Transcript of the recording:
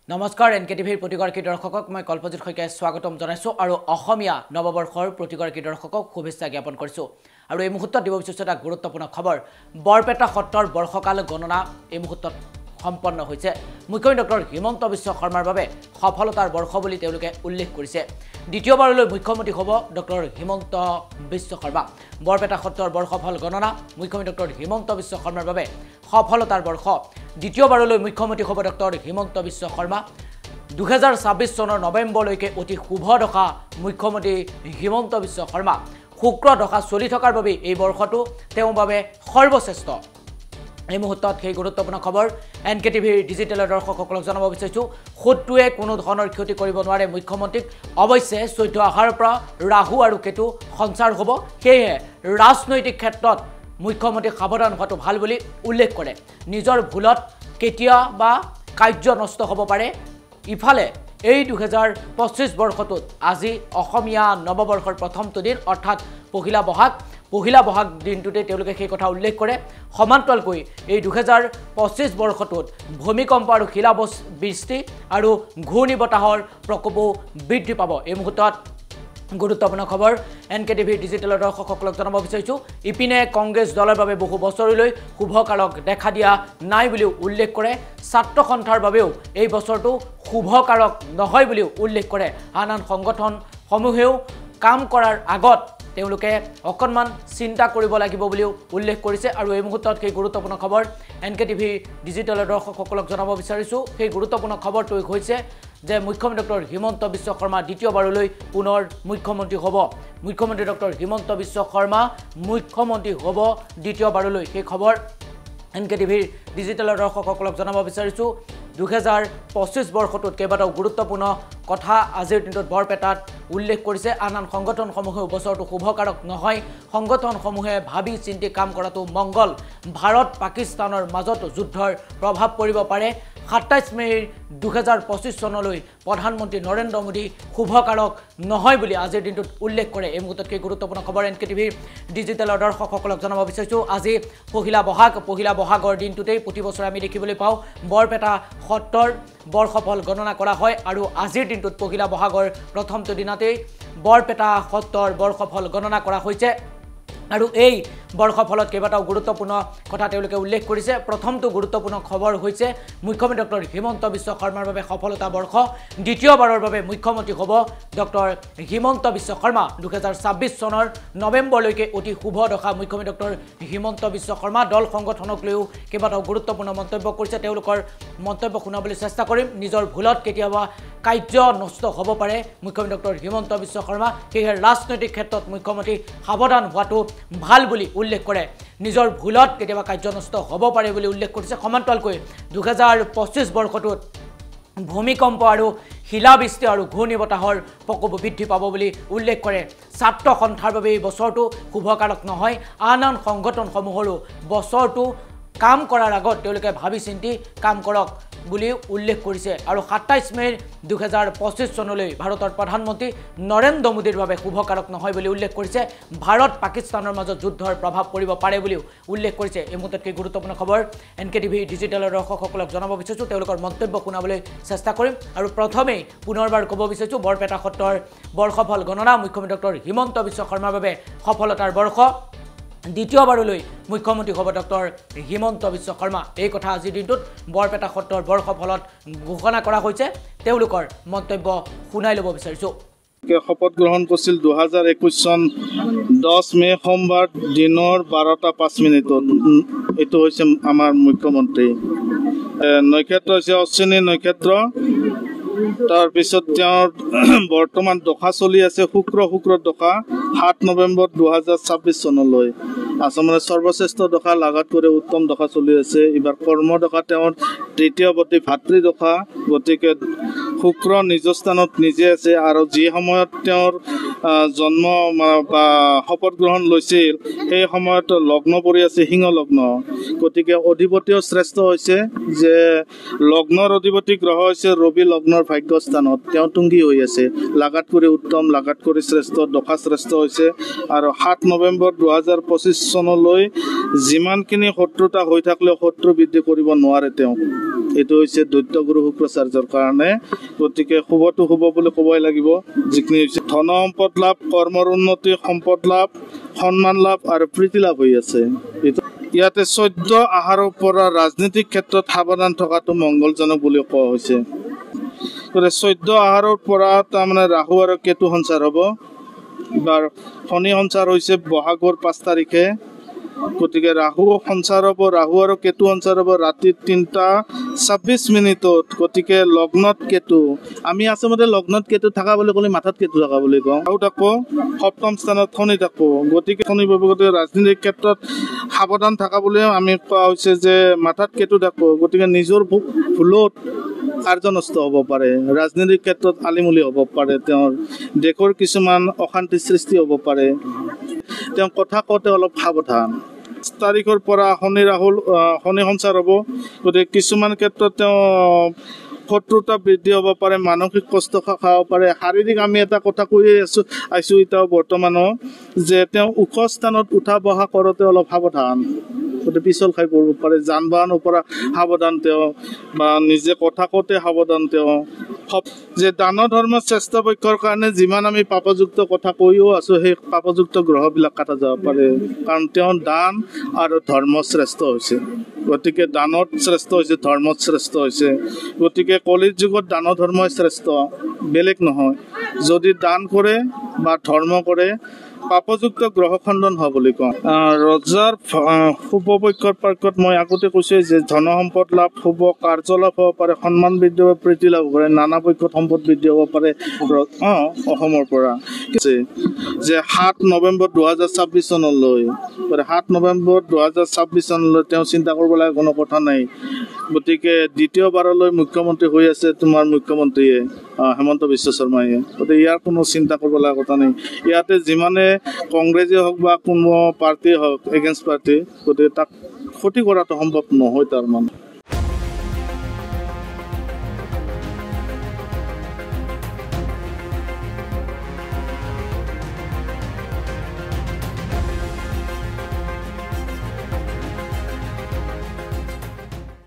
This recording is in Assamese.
নমস্কাৰ এনকেটিভিৰ প্ৰতিগৰাকী দৰ্শকক মই কল্পজিৎ শইকীয়াই স্বাগতম জনাইছো আৰু অসমীয়া নৱবৰ্ষৰ প্ৰতিগৰাকী দৰ্শকক শুভেচ্ছা জ্ঞাপন কৰিছো আৰু এই মুহূৰ্তত দিব বিচাৰিছো এটা গুৰুত্বপূৰ্ণ খবৰ বৰপেটা সত্ৰৰ বৰ্ষকাল গণনা এই মুহূৰ্তত সম্পন্ন হৈছে মুখ্যমন্ত্ৰী ডক্টৰ হিমন্ত বিশ্ব শৰ্মাৰ বাবে সফলতাৰ বৰ্ষ বুলি তেওঁলোকে উল্লেখ কৰিছে দ্বিতীয়বাৰলৈ মুখ্যমন্ত্ৰী হ'ব ডক্টৰ হিমন্ত বিশ্ব শৰ্মা বৰপেটা সত্ৰৰ বৰ্ষফল গণনা মুখ্যমন্ত্ৰী ডক্টৰ হিমন্ত বিশ্ব শৰ্মাৰ বাবে সফলতাৰ বৰ্ষ দ্বিতীয়বাৰলৈ মুখ্যমন্ত্ৰী হ'ব ডক্টৰ হিমন্ত বিশ্ব শৰ্মা 2026 চনৰ নৱেম্বৰলৈকে অতি শুভ দশা মুখ্যমন্ত্ৰী হিমন্ত বিশ্ব শৰ্মা শুক্ৰ দশা চলি থকাৰ বাবে এই বৰ্ষটো তেওঁৰ বাবে সৰ্বশ্ৰেষ্ঠ এই মুহূৰ্তত সেই গুৰুত্বপূৰ্ণ খবৰ এনকেটিভিৰ ডিজিটেলৰ দৰ্শকসকলক জনাব বিচাৰিছো খুদটোৱে কোনো ধৰণৰ ক্ষতি কৰিব নোৱাৰে মুখ্যমন্ত্ৰীক অৱশ্যে 14 আহাৰৰ পৰা ৰাহু আৰু কেতু সঞ্চাৰ হ'ব সেয়ে ৰাজনৈতিক ক্ষেত্ৰত মুখ্যমন্ত্ৰী সাৱধান হোৱাটো ভাল বুলি উল্লেখ কৰে নিজৰ ভুলত কেতিয়া বা কাৰ্য নষ্ট হ'ব পাৰে ইফালে এই 2025 বৰ্ষটোত আজি অসমীয়া নৱবৰ্ষৰ প্ৰথমটো দিন অৰ্থাৎ পহিলা বহাগ দিনটোতে তেওঁলোকে সেই কথা উল্লেখ কৰে সমান্তৰালকৈ এই 2025 বৰ্ষটোত ভূমিকম্প আৰু শিলাবৃষ্টি আৰু ঘূৰ্ণী বতাহৰ প্ৰকোপো বৃদ্ধি পাব এই মুহূৰ্তত গুৰুত্বপূৰ্ণ খবৰ এনকেটিভিৰ ডিজিটেলৰ দৰ্শকসকলক জনাব বিচাৰিছো ইপিনে কংগ্ৰেছ দলৰ বাবে বহু বছৰলৈ শুভকাৰক দেখা দিয়া নাই বুলিও উল্লেখ কৰে ছাত্ৰ সন্থাৰ বাবেও এই বছৰটো শুভকাৰক নহয় বুলিও উল্লেখ কৰে আন সংগঠন সমূহেও কাম কৰাৰ আগত তেওঁলোকে অকণমান চিন্তা কৰিব লাগিব বুলিও উল্লেখ কৰিছে আৰু এই মুহূৰ্তত সেই গুৰুত্বপূৰ্ণ খবৰ এনকেটিভি ডিজিটেলৰ দৰ্শকসকলক জনাব বিচাৰিছো সেই গুৰুত্বপূৰ্ণ খবৰটো হৈছে যে মুখ্যমন্ত্ৰী ডক্টৰ হিমন্ত বিশ্ব শৰ্মা দ্বিতীয়বাৰলৈ পুনৰ মুখ্যমন্ত্ৰী হ'ব মুখ্যমন্ত্ৰী ডক্টৰ হিমন্ত বিশ্ব শৰ্মা মুখ্যমন্ত্ৰী হ'ব দ্বিতীয়বাৰলৈ সেই খবৰ এনকেটিভিৰ ডিজিটেলৰ দৰ্শকসকলক জনাব বিচাৰিছো 2025 বৰ্ষটোত কেইবাটাও গুৰুত্বপূৰ্ণ কথা আজিৰ দিনটোত বৰপেটাত উল্লেখ কৰিছে আন সংগঠনসমূহে বছৰটো শুভকাৰক নহয় সংগঠনসমূহে ভাবি চিন্তি কাম কৰাটো মংগল ভাৰত পাকিস্তানৰ মাজত যুদ্ধৰ প্ৰভাৱ পৰিব পাৰে 27 মে 2025 চনলৈ প্ৰধানমন্ত্ৰী নৰেন্দ্ৰ মোদী শুভকাৰক নহয় বুলি আজিৰ দিনটোত উল্লেখ কৰে এই মুহূৰ্তত কি গুৰুত্বপূৰ্ণ খবৰ এনকেটিভিৰ ডিজিটেলৰ দৰ্শকসকলক জনাব বিচাৰিছো আজি পহিলা বহাগৰ দিনটোতেই প্ৰতি বছৰে আমি দেখিবলৈ পাওঁ বৰপেটা সত্ৰৰ বৰ্ষফল গণনা কৰা হয় আৰু আজিৰ দিনটোত পহিলা বহাগৰ প্ৰথমটো দিনতেই বৰপেটা সত্ৰৰ বৰ্ষফল গণনা কৰা হৈছে আৰু এই বৰ্ষফলত কেইবাটাও গুৰুত্বপূৰ্ণ কথা তেওঁলোকে উল্লেখ কৰিছে প্ৰথমটো গুৰুত্বপূৰ্ণ খবৰ হৈছে মুখ্যমন্ত্ৰী ডক্টৰ হিমন্ত বিশ্ব শৰ্মাৰ বাবে সফলতা বৰ্ষ দ্বিতীয়বাৰৰ বাবে মুখ্যমন্ত্ৰী হ'ব ডক্টৰ হিমন্ত বিশ্ব শৰ্মা 2026 চনৰ নৱেম্বৰলৈকে অতি শুভ দশা মুখ্যমন্ত্ৰী ডক্টৰ হিমন্ত বিশ্ব শৰ্মা দল সংগঠনক লৈও কেইবাটাও গুৰুত্বপূৰ্ণ মন্তব্য কৰিছে তেওঁলোকৰ মন্তব্য শুনাবলৈ চেষ্টা কৰিম নিজৰ ভুলত কেতিয়াবা কাৰ্য নষ্ট হ'ব পাৰে মুখ্যমন্ত্ৰী ডক্টৰ হিমন্ত বিশ্ব শৰ্মা সেয়ে ৰাজনৈতিক ক্ষেত্ৰত মুখ্যমন্ত্ৰী সাৱধান হোৱাটো ভাল বুলি উল্লেখ কৰে নিজৰ ভুলত কেতিয়াবা কাৰ্য নষ্ট হ'ব পাৰে বুলি উল্লেখ কৰিছে সমান্তৰালকৈ 2025 বৰ্ষটোত ভূমিকম্প আৰু শিলাবৃষ্টি আৰু ঘূৰ্ণী বতাহৰ প্ৰকোপ বৃদ্ধি পাব বুলি উল্লেখ কৰে ছাত্ৰ সন্থাৰ বাবে এই বছৰটো শুভকাৰক নহয় আন সংগঠনসমূহৰো বছৰটো কাম কৰাৰ আগত তেওঁলোকে ভাবি চিন্তি কাম কৰক বুলি উল্লেখ কৰিছে আৰু 27 মে 2025 চনলৈ ভাৰতৰ প্ৰধানমন্ত্ৰী নৰেন্দ্ৰ মোদীৰ বাবে শুভকাৰক নহয় বুলি উল্লেখ কৰিছে ভাৰত পাকিস্তানৰ মাজত যুদ্ধৰ প্ৰভাৱ পৰিব পাৰে বুলিও উল্লেখ কৰিছে এই মুহূৰ্তত কি গুৰুত্বপূৰ্ণ খবৰ এনকেটিভি ডিজিটেলৰ দৰ্শকসকলক জনাব বিচাৰিছো তেওঁলোকৰ মন্তব্য শুনাবলৈ চেষ্টা কৰিম আৰু প্ৰথমেই পুনৰবাৰ ক'ব বিচাৰিছো বৰপেটা সত্ৰৰ বৰ্ষফল গণনা মুখ্যমন্ত্ৰী ডক্টৰ হিমন্ত বিশ্ব শৰ্মাৰ বাবে সফলতাৰ বৰ্ষ দ্বিতীয়বাৰলৈ মুখ্যমন্ত্ৰী হ'ব ডক্টৰ হিমন্ত বিশ্ব শৰ্মা এই কথা আজিৰ দিনটোত বৰপেটা সত্ৰৰ বৰ্ষফলত ঘোষণা কৰা হৈছে তেওঁলোকৰ মন্তব্য শুনাই ল'ব বিচাৰিছো শপত গ্ৰহণ কৰিছিল 2021 চন 10 মে সোমবাৰ দিনৰ 12:05 এইটো হৈছে আমাৰ মুখ্যমন্ত্ৰী নক্ষত্ৰ হৈছে অশ্বিনী নক্ষত্ৰ তাৰপিছত তেওঁৰ বৰ্তমান দশা চলি আছে শুক্ৰ দশা 7 নৱেম্বৰ 2026 চনলৈ আসামৰ সৰ্বশ্ৰেষ্ঠ দশা লাগাত কৰি উত্তম দশা চলি আছে এবাৰ কৰ্ম দশা তেওঁৰ তৃতীয়ৱতী ভাতৃ দশা গতিকে শুক্ৰ নিজ স্থানত নিজে আছে আৰু যি সময়ত তেওঁৰ জন্ম বা শপত গ্ৰহণ লৈছিল সেই সময়ত লগ্ন পৰি আছে সিংহ লগ্ন গতিকে অধিপতিও শ্ৰেষ্ঠ হৈছে যে লগ্নৰ অধিপতি গ্ৰহ হৈছে ৰবি লগ্নৰ ভাগ্যস্থানত তেওঁ তুংগী হৈ আছে লাগাত কৰি উত্তম লাগাত কৰি শ্ৰেষ্ঠ দশা শ্ৰেষ্ঠ হৈছে আৰু 7 নৱেম্বৰ 2025 চনলৈ যিমানখিনি শত্ৰুতা হৈ থাকিলেও শত্ৰু বৃদ্ধি কৰিব নোৱাৰে তেওঁ এইটো হৈছে দৈত্য গুৰু শুক্ৰাচাৰ্যৰ কাৰণে গতিকে শুভটো শুভ বুলি ক'বই লাগিব যিখিনি হৈছে ধন সম্পদ লাভ কৰ্মৰ উন্নতি সম্পদ লাভ সন্মান লাভ আৰু প্ৰীতি লাভ হৈ আছে ইয়াতে 14 আহাৰৰ পৰা ৰাজনৈতিক ক্ষেত্ৰত সাৱধান থকাটো মংগলজনক বুলি কোৱা হৈছে 14 আহাৰৰ পৰা তাৰমানে ৰাহু আৰু কেতু সঞ্চাৰ হ'ব এবাৰ শনি সঞ্চাৰ হৈছে বহাগৰ 5 তাৰিখে গতিকে ৰাহু সঞ্চাৰ হ'ব ৰাহু আৰু কেতু সঞ্চাৰ হ'ব ৰাতি 3:26 গতিকে লগ্নত কেতু আমি আচলতে লগ্নত কেতু থকা বুলি ক'লে মাথাত কেতু থকা বুলি কওঁ আৰু তাকো সপ্তম স্থানত শনি থাকো গতিকে শনি গতিকে ৰাজনৈতিক ক্ষেত্ৰত সাৱধান থকা বুলি আমি কোৱা হৈছে যে মাথাত কেতু থাকো গতিকে নিজৰ ভুলত কাৰ্য নষ্ট হ'ব পাৰে ৰাজনৈতিক ক্ষেত্ৰত আলিমুলি হ'ব পাৰে তেওঁৰ দেশৰ কিছুমান অশান্তি সৃষ্টি হ'ব পাৰে তেওঁ কথা কওঁতে অলপ সাৱধান তাৰিখৰ পৰা শনি সঞ্চাৰ হ'ব গতিকে কিছুমান ক্ষেত্ৰত তেওঁ শত্ৰুতা বৃদ্ধি হ'ব পাৰে মানসিক কষ্ট খাব পাৰে শাৰীৰিক আমি এটা কথা কৈয়ে আছো এতিয়াও বৰ্তমানো যে তেওঁ ওখ স্থানত উঠা বহা কৰোঁতে অলপ সাৱধান গতিকে পিছল খাই পৰিব পাৰে যান বাহনৰ পৰা সাৱধান তেওঁ বা নিজে কথা কওঁতে সাৱধান তেওঁ যে দান ধৰ্ম শ্ৰেষ্ঠ পক্ষৰ কাৰণে যিমান আমি পাপযুক্ত কথা কৈও আছো সেই পাপযুক্ত গ্ৰহবিলাক কাটা যাব পাৰে কাৰণ তেওঁ দান আৰু ধৰ্ম শ্ৰেষ্ঠ হৈছে গতিকে দানত শ্ৰেষ্ঠ হৈছে ধৰ্মত শ্ৰেষ্ঠ হৈছে গতিকে কলিৰ যুগত দান ধৰ্মই শ্ৰেষ্ঠ বেলেগ নহয় যদি দান কৰে বা ধৰ্ম কৰে পাপযুক্ত গ্ৰহ খণ্ডন হ'ব বুলি কওঁ ৰজাৰ শুভ পক্ষৰ পাৰ্কত মই আগতে কৈছোঁ যে ধন সম্পদ লাভ শুভ কাৰ্য লাভ হ'ব পাৰে সন্মান বৃদ্ধি হ'ব প্ৰীতি লাভ হ'ব পাৰে নানা পক্ষত সম্পদ বৃদ্ধি হ'ব পাৰে অসমৰ পৰা যে 7 নৱেম্বৰ 2026 চনলৈ 7 নৱেম্বৰ 2026 চনলৈ তেওঁ চিন্তা কৰিব লাগে কোনো কথা নাই গতিকে দ্বিতীয়বাৰলৈ মুখ্যমন্ত্ৰী হৈ আছে তোমাৰ মুখ্যমন্ত্ৰীয়ে হেমন্ত বিশ্ব শৰ্মায়ে গতিকে ইয়াৰ কোনো চিন্তা কৰিব লগা কথা নাই ইয়াতে যিমানে কংগ্ৰেছে হওক বা কোনো পাৰ্টি হওক এগেইনষ্ট পাৰ্টি গতিকে তাক ক্ষতি কৰাটো সম্ভৱ নহয় তাৰমানে